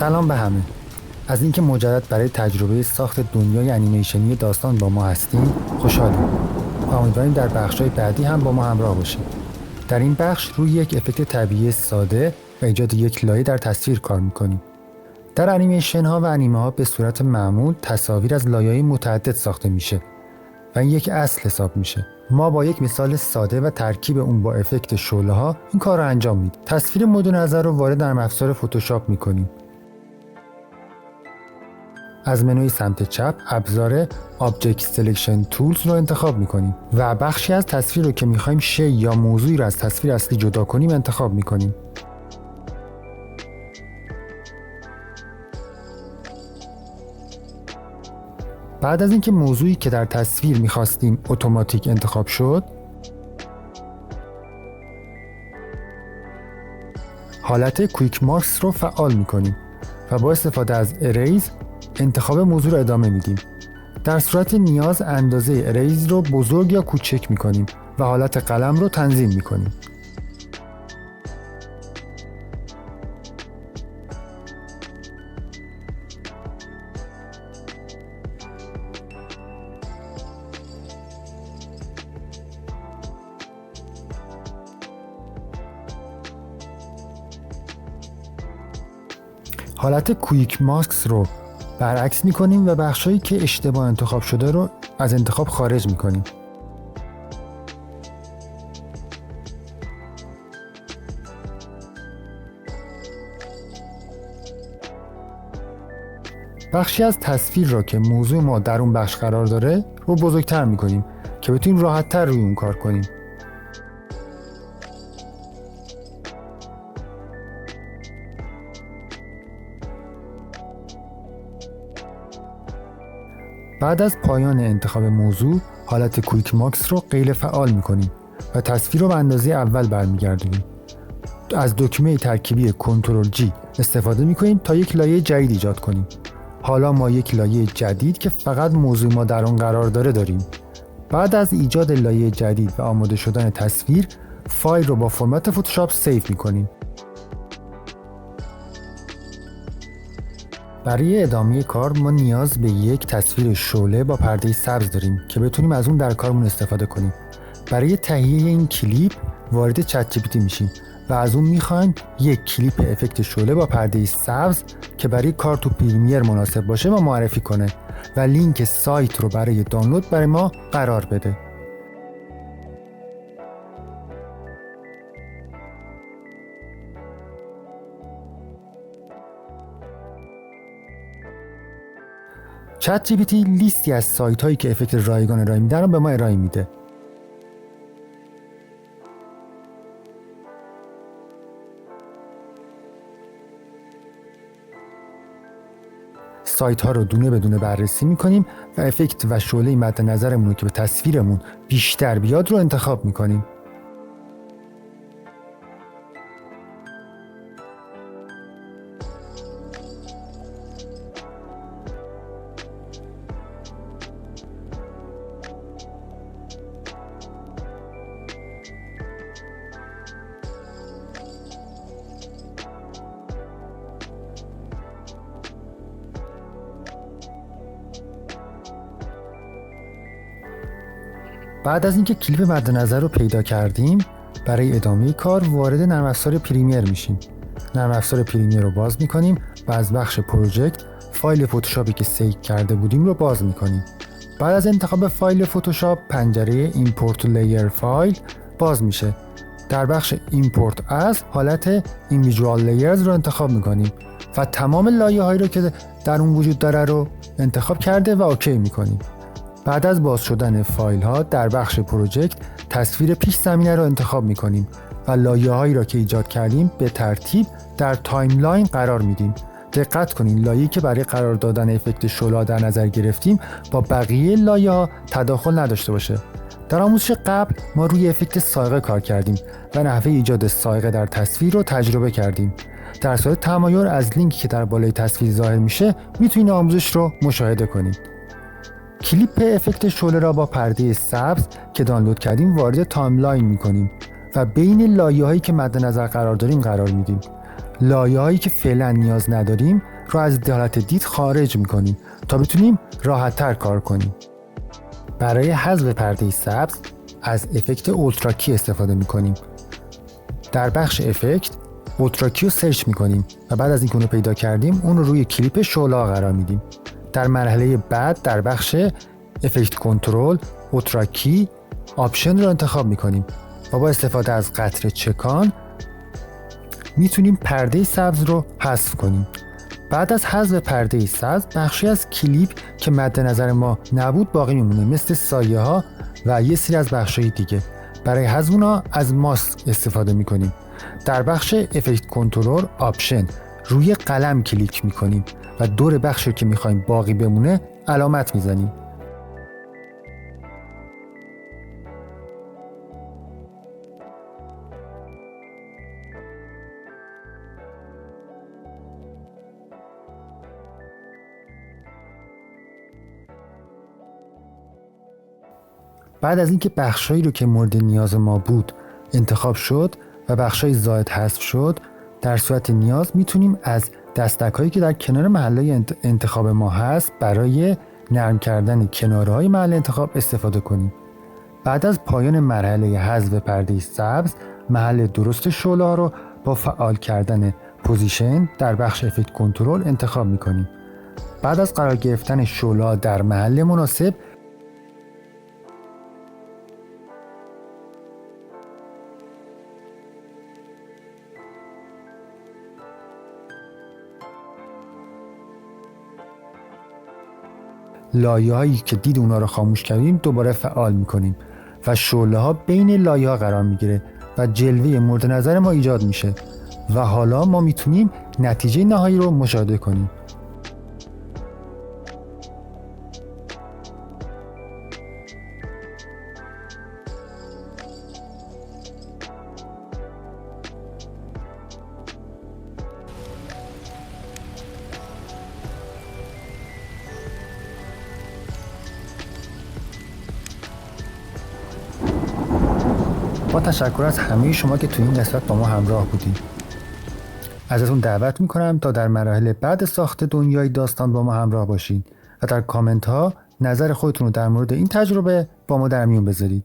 سلام به همه. از اینکه مجدد برای تجربه ساخت دنیای انیمیشنی داستان با ما هستیم خوشحالیم و امیدواریم در بخش‌های بعدی هم با ما همراه باشیم. در این بخش روی یک افکت طبیعی ساده و ایجاد یک لایه در تصویر کار می‌کنیم. در انیمیشن ها و انیمه ها به صورت معمول تصاویر از لایه‌های متعدد ساخته میشه و این یک اصل حساب میشه. ما با یک مثال ساده و ترکیب اون با افکت شعله ها این کار رو انجام میدیم. تصویر مورد نظر رو وارد نرم افزار فتوشاپ میکنیم. از منوی سمت چپ ابزار Object Selection Tools رو انتخاب میکنیم و بخشی از تصویر رو که میخوایم شی یا موضوعی رو از تصویر اصلی جدا کنیم انتخاب میکنیم. بعد از اینکه موضوعی که در تصویر میخواستیم اتوماتیک انتخاب شد، حالت کویک مارکس رو فعال میکنیم و با استفاده از اریز انتخاب موضوع رو ادامه میدیم. در صورت نیاز اندازه اریز رو بزرگ یا کوچک میکنیم و حالت قلم رو تنظیم میکنیم. حالت کویک ماسکس رو برعکس میکنیم و بخشایی که اشتباه انتخاب شده رو از انتخاب خارج میکنیم. بخشی از تصویر را که موضوع ما در اون بخش قرار داره رو بزرگتر میکنیم که بتونیم راحت‌تر روی اون کار کنیم. بعد از پایان انتخاب موضوع حالت کویک مارکس رو غیر فعال میکنیم و تصویر رو به اندازه اول برمیگردونیم. از دکمه ترکیبی کنترل جی استفاده میکنیم تا یک لایه جدید ایجاد کنیم. حالا ما یک لایه جدید که فقط موضوع ما در آن قرار داره داریم. بعد از ایجاد لایه جدید و آماده شدن تصویر، فایل رو با فرمت فتوشاپ سیو میکنیم. برای ادامه کار ما نیاز به یک تصویر شعله با پرده سبز داریم که بتونیم از اون در کارمون استفاده کنیم. برای تهیه این کلیپ وارد چت جی پی تی میشیم و از اون میخوایم یک کلیپ افکت شعله با پرده سبز که برای کار تو پریمیر مناسب باشه ما معرفی کنه و لینک سایت رو برای دانلود برای ما قرار بده. چت جی پی تی لیستی از سایت هایی که افکت رایگان ارائه میدن رو به ما ارائه میده. سایت ها رو دونه بدونه بررسی میکنیم و افکت و شعله مد نظرمون رو که به تصویرمون بیشتر بیاد رو انتخاب میکنیم. بعد از اینکه کلیپ مد نظر رو پیدا کردیم، برای ادامه کار وارد نرم افزار پریمیر میشیم. نرم افزار پریمیر رو باز میکنیم و از بخش پروژکت فایل فتوشاپی که سیو کرده بودیم رو باز میکنیم. بعد از انتخاب فایل فتوشاپ پنجره ایمپورت لیر فایل باز میشه. در بخش ایمپورت از حالت individual layers رو انتخاب میکنیم و تمام لایه هایی رو که در اون وجود داره رو انتخاب کرده و اوکی میکنیم. بعد از باز شدن فایل ها در بخش پروژکت تصویر پیش زمینه رو انتخاب میکنیم و لایه هایی را که ایجاد کردیم به ترتیب در تایملاین قرار میدیم. دقت کنین لایه‌ای که برای قرار دادن افکت شعله در نظر گرفتیم با بقیه لایه ها تداخل نداشته باشه. در آموزش قبل ما روی افکت سایقه کار کردیم و نحوه ایجاد سایقه در تصویر رو تجربه کردیم. در صورت تمایل از لینکی که در بالای تصویر ظاهر میشه میتونید آموزش رو مشاهده کنید. کلیپ افکت شعله را با پرده سبز که دانلود کردیم وارد تایملاین میکنیم و بین لایه‌هایی که مد نظر قرار داریم قرار میدیم. لایه‌هایی که فعلا نیاز نداریم رو از حالت دید خارج میکنیم تا بتونیم راحت‌تر کار کنیم. برای حذف پرده سبز از افکت اولترا کی استفاده میکنیم. در بخش افکت اولترا کی رو سرچ میکنیم و بعد از اینکه اون رو پیدا کردیم اون رو روی کلیپ شعله قرار میدیم. در مرحله بعد در بخش افکت کنترل اولترا کی آپشن رو انتخاب میکنیم و با استفاده از قطره چکان میتونیم پرده سبز رو حذف کنیم. بعد از حذف پرده سبز بخشی از کلیپ که مد نظر ما نبود باقی میمونه، مثل سایه ها و یه سری از بخشای دیگه. برای حذف اونها از ماسک استفاده میکنیم. در بخش افکت کنترل آپشن روی قلم کلیک میکنیم و دور بخشی که میخوایم باقی بمونه علامت میزنیم. بعد از اینکه بخشایی رو که مورد نیاز ما بود انتخاب شد و بخشای زائد حذف شد، در صورت نیاز میتونیم از دستک‌هایی که در کنار محله انتخاب ما هست برای نرم کردن کناره‌های محل انتخاب استفاده کنیم. بعد از پایان مرحله حذف پرده سبز، محل درست شعله رو با فعال کردن پوزیشن در بخش افکت کنترل انتخاب میکنیم. بعد از قرار گرفتن شعله در محل مناسب لایه‌هایی که دید اونا رو خاموش کردیم دوباره فعال میکنیم و شعله‌ها بین لایه‌ها قرار میگیره و جلوه مورد نظر ما ایجاد میشه و حالا ما میتونیم نتیجه نهایی رو مشاهده کنیم. با تشکر از همه شما که تو این قسمت با ما همراه بودید. ازتون دعوت میکنم تا در مراحل بعد ساخت دنیای داستان با ما همراه باشید و در کامنت ها نظر خودتون رو در مورد این تجربه با ما در میون بذارید.